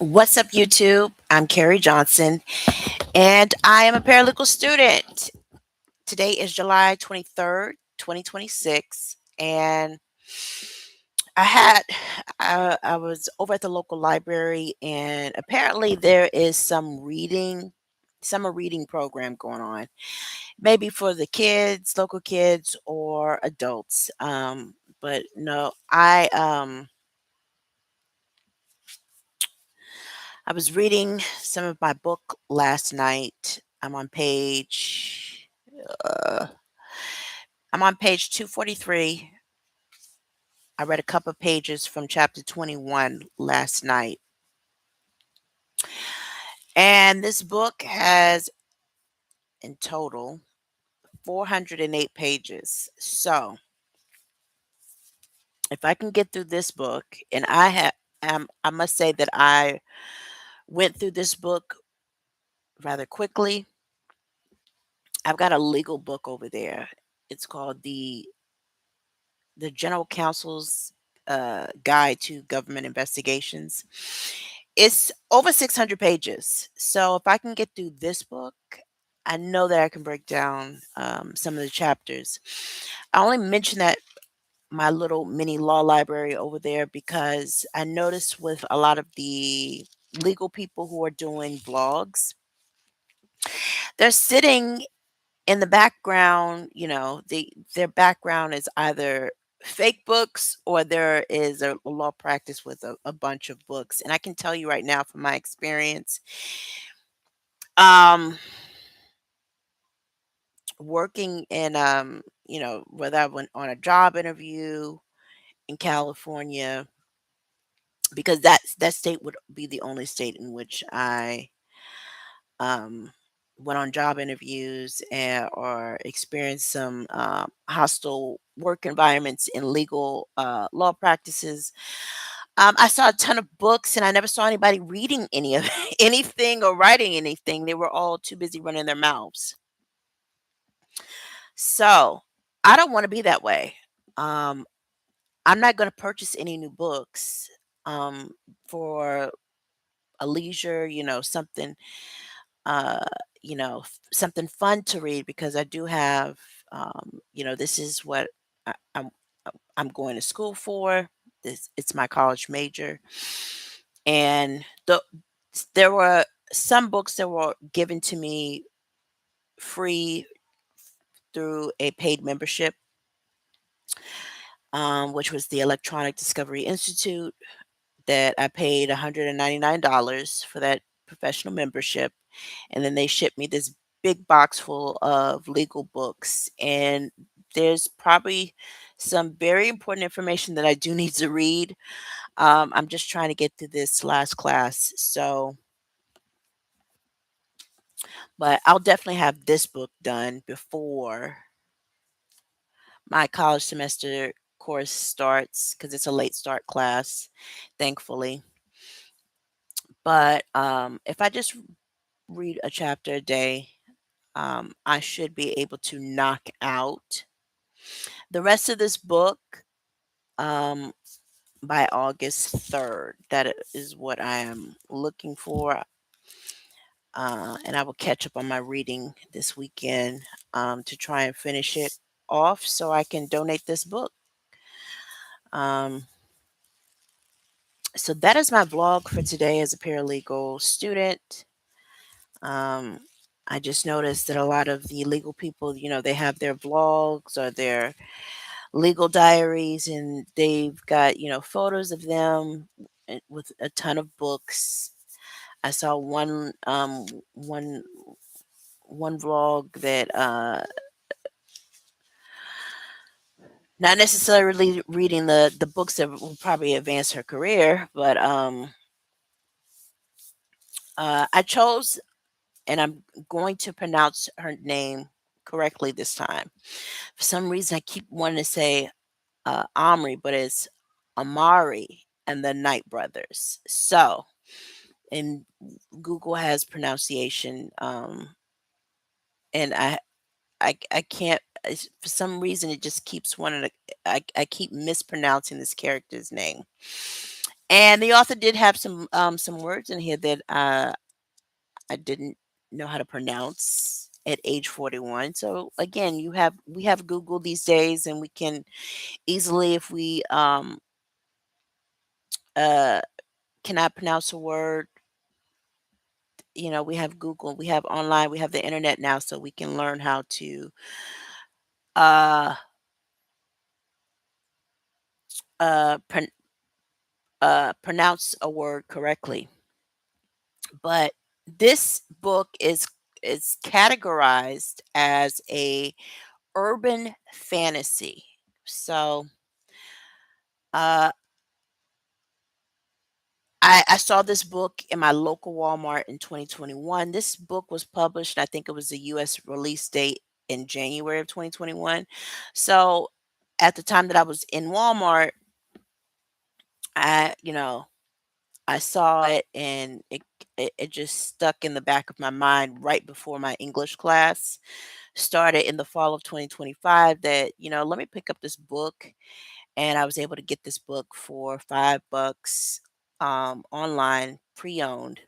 What's up, YouTube? I'm Carrie Johnson, and I am a paralegal student. Today is July 23rd, 2026, and I had I was over at the local library, and apparently there is summer reading program going on, maybe for the kids, local kids, or adults. But no, I was reading some of my book last night. Uh, I'm on page 243. I read a couple of pages from chapter 21 last night. And this book has in total 408 pages. So, if I can get through this book, and I must say that I went through this book rather quickly. I've got a legal book over there. It's called the General Counsel's Guide to Government Investigations. It's over 600 pages. So if I can get through this book, I know that I can break down some of the chapters. I only mention that my little mini law library over there because I noticed with a lot of the legal people who are doing vlogs, they're sitting in the background, their background is either fake books or there is a law practice with a bunch of books. And I can tell you right now from my experience, um, working in, whether I went on a job interview in California, because that state would be the only state in which I um, went on job interviews or experienced some hostile work environments in legal law practices. I saw a ton of books, and I never saw anybody reading any of anything or writing anything. They were all too busy running their mouths. So I don't want to be that way. Um, I'm not going to purchase any new books um, for a leisure, something uh, something fun to read because I do have, this is what I, I'm going to school for. It's my college major, and there were some books that were given to me free through a paid membership, which was the Electronic Discovery Institute. That I paid $199 for that professional membership, and then they shipped me this big box full of legal books, and there's probably some very important information that I do need to read. I'm just trying to get through this last class, but I'll definitely have this book done before my college semester course starts because it's a late start class, thankfully. But if I just read a chapter a day, I should be able to knock out the rest of this book um, by August 3rd. Is what I am looking for. And I will catch up on my reading this weekend to try and finish it off so I can donate this book. Um, so that is my vlog for today as a paralegal student. Um, I just noticed that a lot of the legal people, they have their vlogs or their legal diaries, and they've got, photos of them with a ton of books. I saw one vlog that not necessarily reading the books that will probably advance her career, but I chose, and I'm going to pronounce her name correctly this time. For some reason, I keep wanting to say Omri, but it's Amari and the Night Brothers. So, and Google has pronunciation, and I can't. For some reason, it just keeps wanting to. I keep mispronouncing this character's name, And the author did have some words in here that I didn't know how to pronounce at age 41. So again, we have Google these days, and we can easily, if we uh cannot pronounce a word, we have Google, we have online, we have the internet now, so we can learn how to uh pron pronounce a word correctly. But this book is categorized as a urban fantasy. So uh I saw this book in my local Walmart in 2021. This book was published, I think it was the US release date in January of 2021. So at the time that I was in Walmart, I, you know, I saw it, and it just stuck in the back of my mind right before my English class started in the fall of 2025, that, let me pick up this book. And I was able to get this book for $5 online, pre-owned.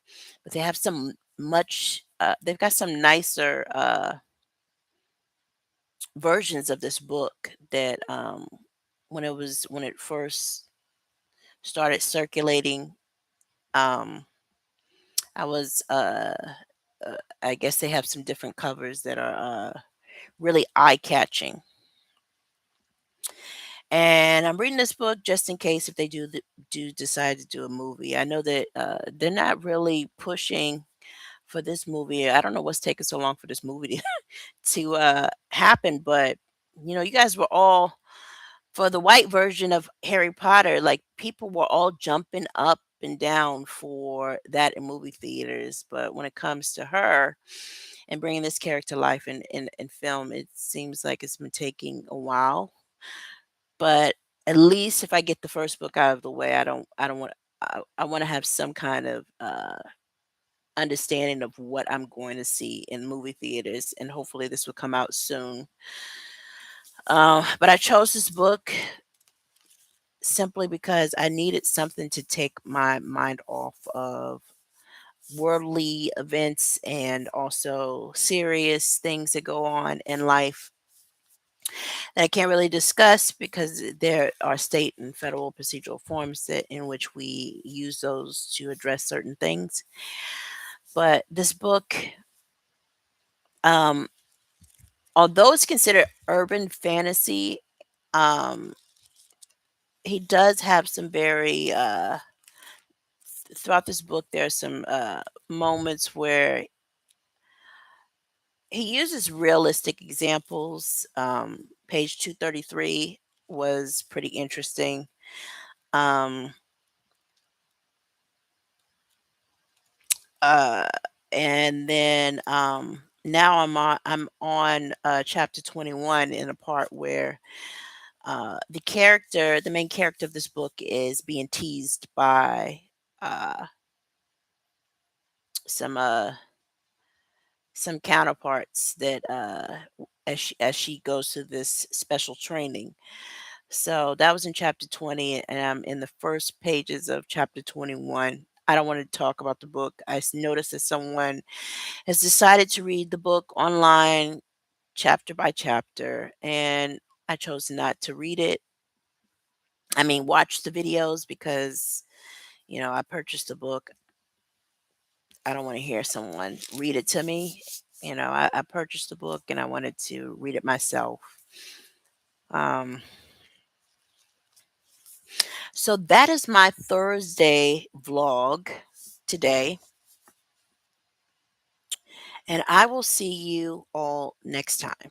But they have they've got some nicer versions of this book that when it first started circulating, um, I was I guess they have some different covers that are really eye-catching. And I'm reading this book just in case if they do decide to do a movie. I know that they're not really pushing for this movie. I don't know what's taking so long for this movie to happen, but you guys were all for the white version of Harry Potter. Like, people were all jumping up and down for that in movie theaters, but when it comes to her and bringing this character to life in film, it seems like it's been taking a while. But at least if I get the first book out of the way, I don't want I want to have some kind of understanding of what I'm going to see in movie theaters, and hopefully this will come out soon. But I chose this book simply because I needed something to take my mind off of worldly events and also serious things that go on in life that I can't really discuss because there are state and federal procedural forms that in which we use those to address certain things. But this book, um, although it's considered urban fantasy, um, he does have some very throughout this book. There are some moments where he uses realistic examples. Page 233 was pretty interesting. Um, Uh, and then now I'm on chapter 21 in a part where the main character of this book is being teased by uh, some uh, some counterparts that as she goes through this special training. So that was in chapter 20, and I'm in the first pages of chapter 21. I don't want to talk about the book. Noticed that someone has decided to read the book online chapter by chapter, and I chose not to read it. I mean, watch the videos because, I purchased the book. I don't want to hear someone read it to me. I purchased the book and I wanted to read it myself. Um, so that is my Thursday vlog today, and I will see you all next time.